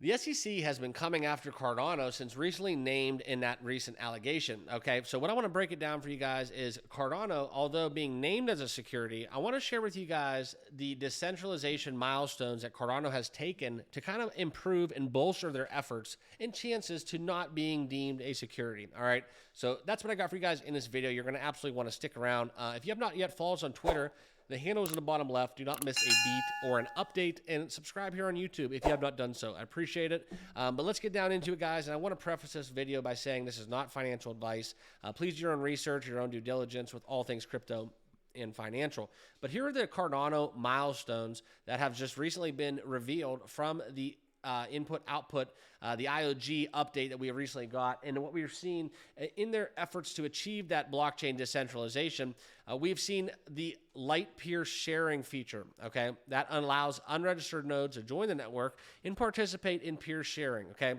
The SEC has been coming after Cardano since recently named in that recent allegation. Okay, so what I want to break it down for you guys is Cardano, although being named as a security, I want to share with you guys the decentralization milestones that Cardano has taken to kind of improve and bolster their efforts and chances to not being deemed a security. All right, so that's what I got for you guys in this video. You're going to absolutely want to stick around. If you have not yet followed us on Twitter, the handle is in the bottom left. Do not miss a beat or an update, and subscribe here on YouTube if you have not done so. I appreciate it. But let's get down into it, guys. And I want to preface this video by saying this is not financial advice. Please do your own research, your own due diligence with all things crypto and financial. But here are the Cardano milestones that have just recently been revealed from the input-output, the IOG update that we have recently got. And what we've seen in their efforts to achieve that blockchain decentralization, we've seen the light peer sharing feature, okay? That allows unregistered nodes to join the network and participate in peer sharing, okay?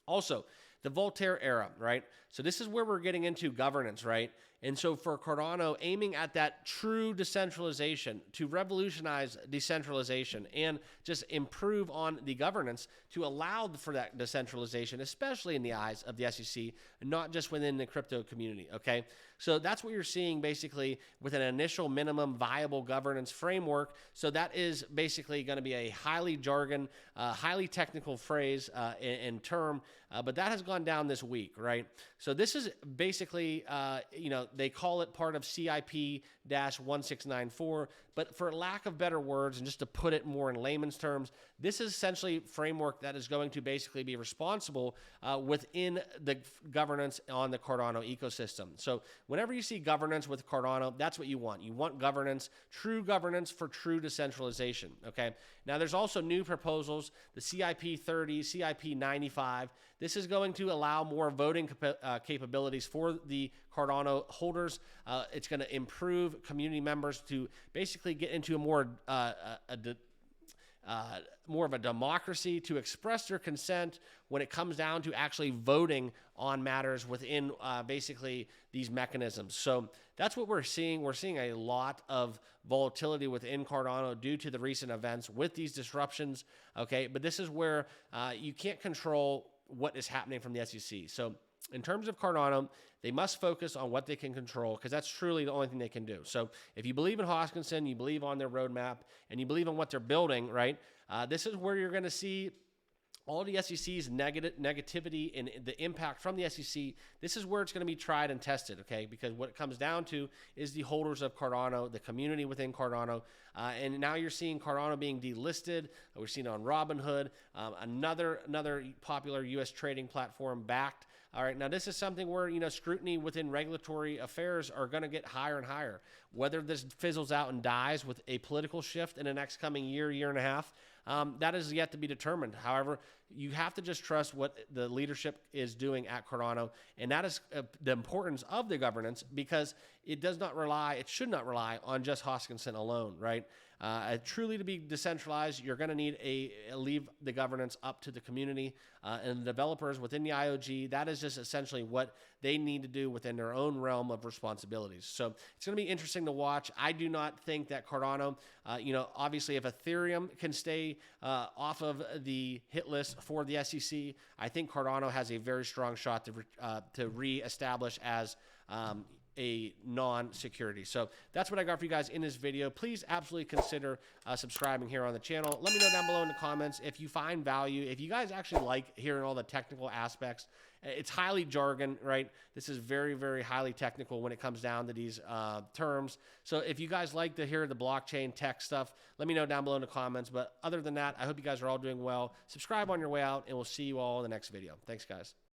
Also, the Voltaire era, right? So this is where we're getting into governance, right? And so for Cardano, aiming at that true decentralization, to revolutionize decentralization and just improve on the governance to allow for that decentralization, especially in the eyes of the SEC, not just within the crypto community, okay? So that's what you're seeing basically with an initial minimum viable governance framework. So that is basically going to be a highly jargon, highly technical phrase and term, but that has gone down this week, right? So this is basically, they call it part of CIP-1694, but for lack of better words, and just to put it more in layman's terms, this is essentially a framework that is going to basically be responsible within the governance on the Cardano ecosystem. So whenever you see governance with Cardano, that's what you want. You want governance, true governance for true decentralization, okay? Now, there's also new proposals, the CIP-30, CIP-95. This is going to allow more voting capabilities for the Cardano holders. It's going to improve community members to basically get into a more of a democracy to express their consent when it comes down to actually voting on matters within basically these mechanisms. So that's what we're seeing. We're seeing a lot of volatility within Cardano due to the recent events with these disruptions, okay? But this is where you can't control what is happening from the SEC. So in terms of Cardano, they must focus on what they can control because that's truly the only thing they can do. So if you believe in Hoskinson, you believe on their roadmap, and you believe in what they're building, right, this is where you're going to see all the SEC's negativity and the impact from the SEC. This is where it's going to be tried and tested, okay? Because what it comes down to is the holders of Cardano, the community within Cardano, and now you're seeing Cardano being delisted. We're seeing it on Robinhood, another popular U.S. trading platform backed. All right, now this is something where, scrutiny within regulatory affairs are going to get higher and higher. Whether this fizzles out and dies with a political shift in the next coming year and a half, that is yet to be determined. However, you have to just trust what the leadership is doing at Cardano, and that is the importance of the governance because it should not rely on just Hoskinson alone, right? Truly to be decentralized, you're going to need leave the governance up to the community and the developers within the IOG. That is just essentially what they need to do within their own realm of responsibilities. So it's going to be interesting to watch. I do not think that Cardano, obviously if Ethereum can stay off of the hit list for the SEC, I think Cardano has a very strong shot to reestablish as a non-security. So that's what I got for you guys in this video. Please absolutely consider subscribing here on the channel. Let me know down below in the comments if you find value, if you guys actually like hearing all the technical aspects. It's highly jargon, right? This is very, very highly technical when it comes down to these terms. So if you guys like to hear the blockchain tech stuff, let me know down below in the comments. But other than that, I hope you guys are all doing well. Subscribe on your way out, and we'll see you all in the next video. Thanks, guys.